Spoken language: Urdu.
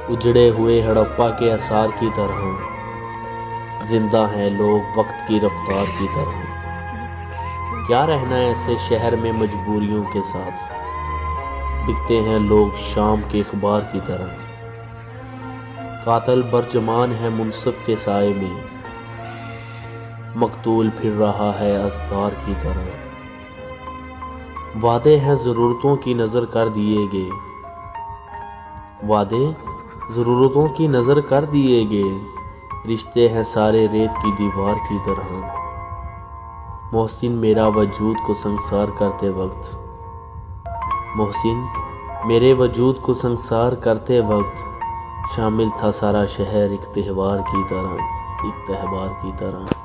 اجڑے ہوئے ہڑپا کے آثار کی طرح زندہ ہیں لوگ وقت کی رفتار کی طرح۔ کیا رہنا ہے ایسے شہر میں مجبوریوں کے ساتھ، بکتے ہیں لوگ شام کے اخبار کی طرح۔ قاتل برجمان ہے منصف کے سائے میں، مقتول پھر رہا ہے ازدار کی طرح۔ وعدے ہیں ضرورتوں کی نظر کر دیے گئے، وعدے ضرورتوں کی نظر کر دیے گئے، رشتے ہیں سارے ریت کی دیوار کی طرح۔ محسن میرا وجود کو سنگسار کرتے وقت، محسن میرے وجود کو سنگسار کرتے وقت شامل تھا سارا شہر ایک تہوار کی طرح، ایک تہوار کی طرح۔